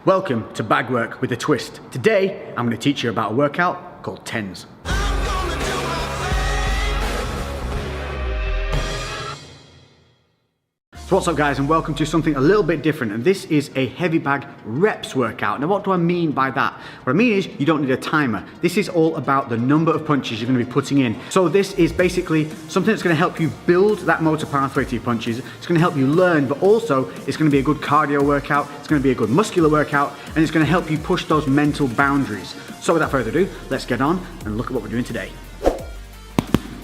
Welcome to Bag Work with a Twist. Today, I'm going to teach you about a workout called TENS. So what's up guys, and welcome to something a little bit different, and this is a heavy bag reps workout. Now what do I mean by that? What I mean is you don't need a timer. This is all about the number of punches you're going to be putting in. So this is basically something that's going to help you build that motor pathway to your punches. It's going to help you learn, but also it's going to be a good cardio workout, it's going to be a good muscular workout, and it's going to help you push those mental boundaries. So without further ado, let's get on and look at what we're doing today.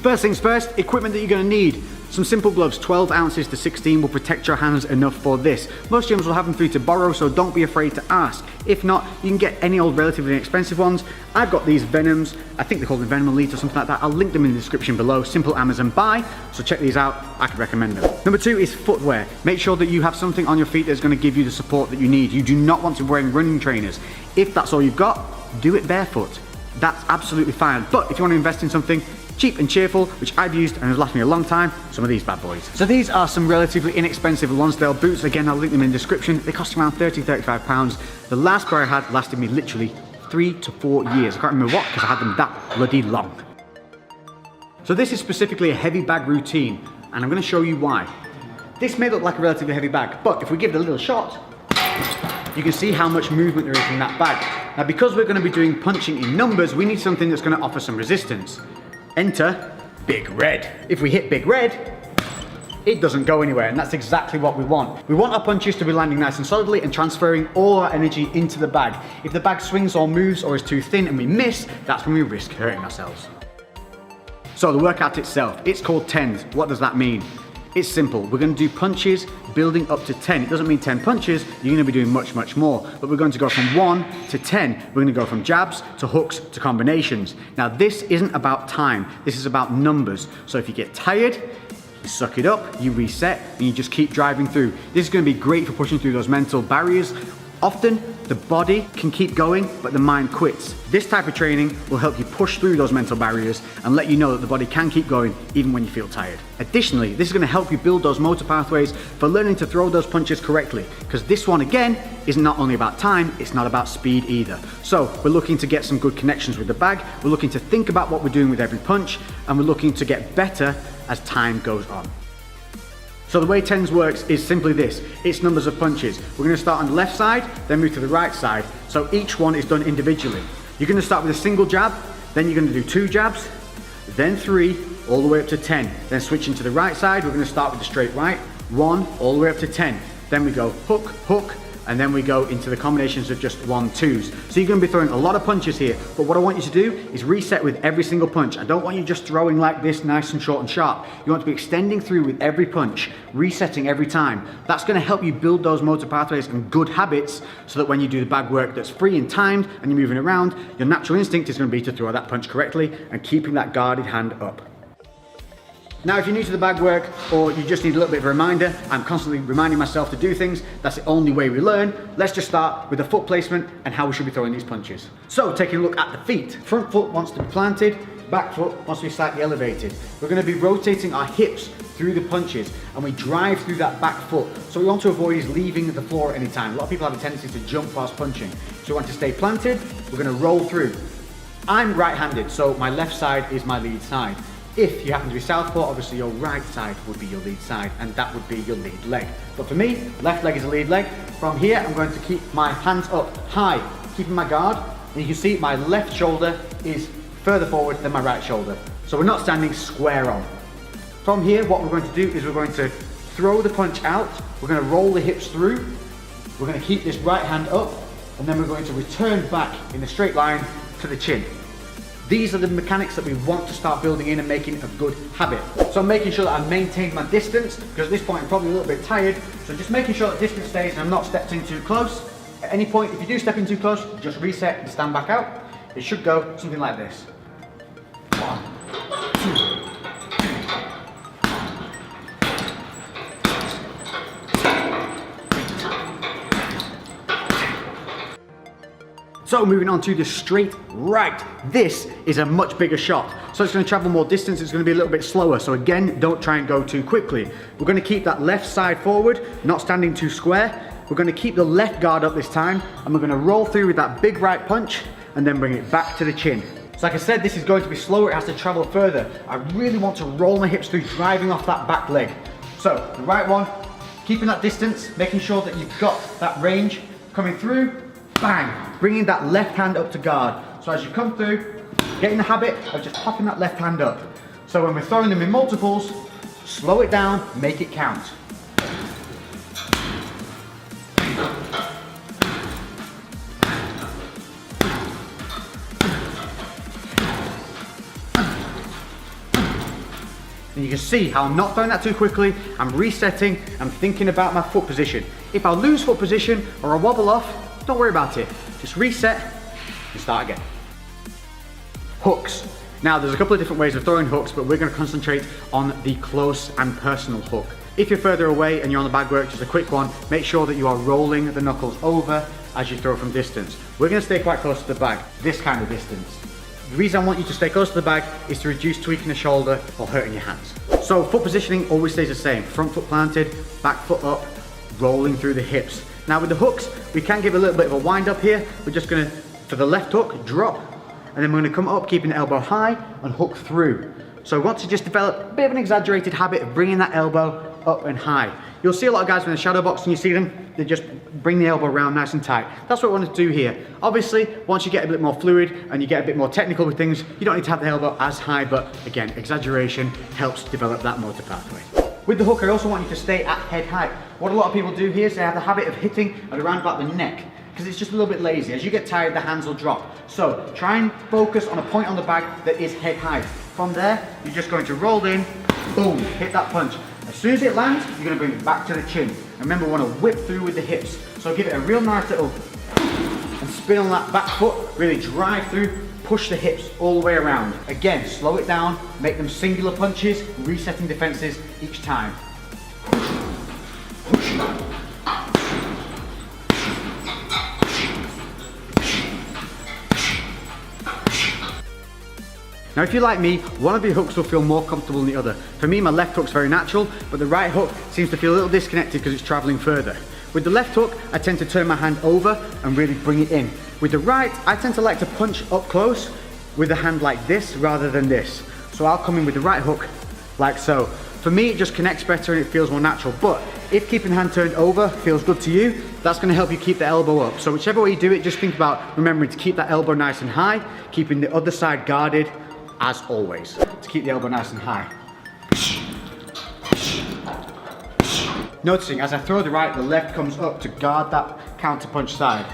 First things first, equipment that you're going to need. Some simple gloves, 12 ounces to 16 will protect your hands enough for this. Most gyms will have them for you to borrow, so don't be afraid to ask. If not, you can get any old relatively inexpensive ones. I've got these Venoms, I think they call them Venom Elite or something like that. I'll link them in the description below, simple Amazon buy, so check these out, I could recommend them. Number two is footwear. Make sure that you have something on your feet that's going to give you the support that you need. You do not want to be wearing running trainers. If that's all you've got, do it barefoot. That's absolutely fine, but if you want to invest in something cheap and cheerful, which I've used and has lasted me a long time, some of these bad boys. So these are some relatively inexpensive Lonsdale boots. Again, I'll link them in the description. They cost around £30–35. The last pair I had lasted me literally 3 to 4 years. I can't remember what, because I had them that bloody long. So this is specifically a heavy bag routine, and I'm going to show you why. This may look like a relatively heavy bag, but if we give it a little shot, you can see how much movement there is in that bag. Now, because we're going to be doing punching in numbers, we need something that's going to offer some resistance. Enter Big Red. If we hit Big Red, it doesn't go anywhere, and that's exactly what we want. We want our punches to be landing nice and solidly and transferring all our energy into the bag. If the bag swings or moves or is too thin and we miss, that's when we risk hurting ourselves. So the workout itself, it's called TENS. What does that mean? It's simple. We're going to do punches building up to 10. It doesn't mean 10 punches, you're going to be doing much, much more. But we're going to go from 1 to 10. We're going to go from jabs to hooks to combinations. Now this isn't about time, this is about numbers. So if you get tired, you suck it up, you reset, and you just keep driving through. This is going to be great for pushing through those mental barriers. Often, the body can keep going, but the mind quits. This type of training will help you push through those mental barriers and let you know that the body can keep going even when you feel tired. Additionally, this is going to help you build those motor pathways for learning to throw those punches correctly, because this one, again, is not only about time, it's not about speed either. So, we're looking to get some good connections with the bag, we're looking to think about what we're doing with every punch, and we're looking to get better as time goes on. So the way TENS works is simply this, it's numbers of punches. We're going to start on the left side, then move to the right side, so each one is done individually. You're going to start with a single jab, then you're going to do 2 jabs, then 3, all the way up to 10. Then switching to the right side, we're going to start with the straight right, 1, all the way up to 10. Then we go hook, hook, and then we go into the combinations of just 1, 2s. So you're going to be throwing a lot of punches here, but what I want you to do is reset with every single punch. I don't want you just throwing like this, nice and short and sharp. You want to be extending through with every punch, resetting every time. That's going to help you build those motor pathways and good habits, so that when you do the bag work that's free and timed and you're moving around, your natural instinct is going to be to throw that punch correctly and keeping that guarded hand up. Now, if you're new to the bag work, or you just need a little bit of a reminder, I'm constantly reminding myself to do things, that's the only way we learn. Let's just start with the foot placement and how we should be throwing these punches. So, taking a look at the feet. Front foot wants to be planted, back foot wants to be slightly elevated. We're going to be rotating our hips through the punches, and we drive through that back foot. So we want to avoid is leaving the floor at any time. A lot of people have a tendency to jump whilst punching. So we want to stay planted, we're going to roll through. I'm right-handed, so my left side is my lead side. If you happen to be southpaw, obviously your right side would be your lead side, and that would be your lead leg. But for me, left leg is a lead leg. From here, I'm going to keep my hands up high, keeping my guard, and you can see my left shoulder is further forward than my right shoulder. So we're not standing square on. From here, what we're going to do is we're going to throw the punch out, we're going to roll the hips through, we're going to keep this right hand up, and then we're going to return back in a straight line to the chin. These are the mechanics that we want to start building in and making a good habit. So I'm making sure that I maintain my distance, because at this point I'm probably a little bit tired. So just making sure that distance stays and I'm not stepped in too close. At any point, if you do step in too close, just reset and stand back out. It should go something like this. 1, 2. So moving on to the straight right. This is a much bigger shot. So it's going to travel more distance, it's going to be a little bit slower. So again, don't try and go too quickly. We're going to keep that left side forward, not standing too square. we're gonna keep the left guard up this time, and we're gonna roll through with that big right punch, and then bring it back to the chin. So like I said, this is going to be slower, it has to travel further. I really want to roll my hips through, driving off that back leg. So, the right one, keeping that distance, making sure that you've got that range, coming through, bang, bringing that left hand up to guard. So as you come through, get in the habit of just popping that left hand up. So when we're throwing them in multiples, slow it down, make it count. And you can see how I'm not throwing that too quickly, I'm resetting, I'm thinking about my foot position. If I lose foot position or I wobble off, don't worry about it. Just reset and start again. Hooks. Now there's a couple of different ways of throwing hooks, but we're going to concentrate on the close and personal hook. If you're further away and you're on the bag work, just a quick one, make sure that you are rolling the knuckles over as you throw from distance. We're going to stay quite close to the bag, this kind of distance. The reason I want you to stay close to the bag is to reduce tweaking the shoulder or hurting your hands. So foot positioning always stays the same. Front foot planted, back foot up, rolling through the hips. Now with the hooks, we can give a little bit of a wind up here. We're just gonna, for the left hook, drop, and then we're gonna come up, keeping the elbow high and hook through. So we want to just develop a bit of an exaggerated habit of bringing that elbow up and high. You'll see a lot of guys when they're shadow boxing, you see them, they just bring the elbow around nice and tight. That's what we want to do here. Obviously, once you get a bit more fluid and you get a bit more technical with things, you don't need to have the elbow as high, but again, exaggeration helps develop that motor pathway. With the hook, I also want you to stay at head height. What a lot of people do here is they have the habit of hitting at around about the neck, because it's just a little bit lazy. As you get tired, the hands will drop. So try and focus on a point on the bag that is head height. From there, you're just going to roll in, boom, hit that punch. As soon as it lands, you're going to bring it back to the chin. And remember, we want to whip through with the hips. So give it a real nice little and spin on that back foot, really drive through, push the hips all the way around. Again, slow it down, make them singular punches, resetting defenses each time. Now if you're like me, one of your hooks will feel more comfortable than the other. For me, my left hook's very natural, but the right hook seems to feel a little disconnected because it's traveling further. With the left hook, I tend to turn my hand over and really bring it in. With the right, I tend to like to punch up close with the hand like this rather than this. So I'll come in with the right hook like so. For me, it just connects better and it feels more natural. But if keeping the hand turned over feels good to you, that's going to help you keep the elbow up. So whichever way you do it, just think about remembering to keep that elbow nice and high, keeping the other side guarded, as always, to keep the elbow nice and high. Noticing as I throw the right, the left comes up to guard that counter punch side.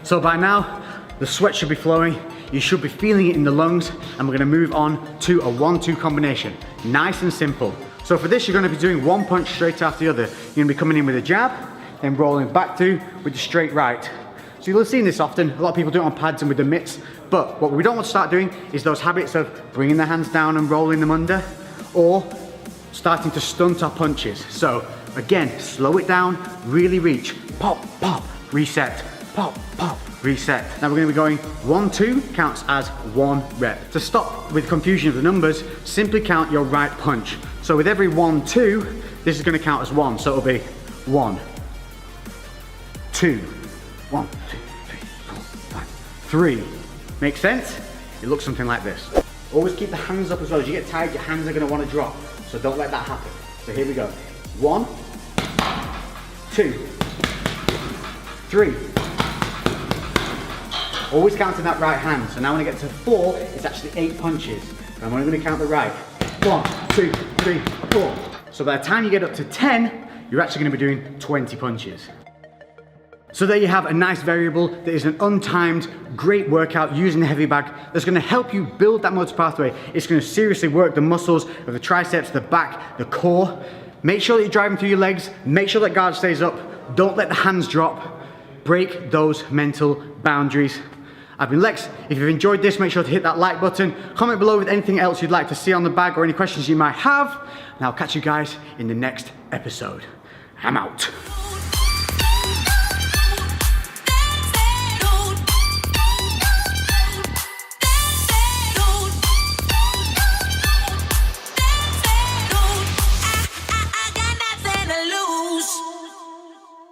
So by now, the sweat should be flowing, you should be feeling it in the lungs, and we're gonna move on to a 1-2 combination. Nice and simple. So for this, you're gonna be doing one punch straight after the other. You're gonna be coming in with a jab, then rolling back through with the straight right. So you'll have seen this often, a lot of people do it on pads and with the mitts, but what we don't want to start doing is those habits of bringing the hands down and rolling them under, or starting to stunt our punches. So again, slow it down, really reach, pop, pop, reset, pop, pop, reset. Now we're going to be going 1-2 counts as 1 rep. To stop with confusion of the numbers, simply count your right punch. So with every 1-2, this is going to count as 1, so it'll be 1, 2, 1, 2, 3, 4, 5, 3. Make sense? It looks something like this. Always keep the hands up as well. As you get tired, your hands are going to want to drop. So don't let that happen. So here we go. 1, 2, 3. Always counting that right hand. So now when I get to 4, it's actually 8 punches. And I'm only going to count the right. 1, 2, 3, 4. So by the time you get up to 10, you're actually going to be doing 20 punches. So there you have a nice variable that is an untimed, great workout using the heavy bag that's going to help you build that motor pathway. It's going to seriously work the muscles of the triceps, the back, the core. Make sure that you're driving through your legs. Make sure that guard stays up. Don't let the hands drop. Break those mental boundaries. I've been Lex. If you've enjoyed this, make sure to hit that like button. Comment below with anything else you'd like to see on the bag or any questions you might have. And I'll catch you guys in the next episode. I'm out.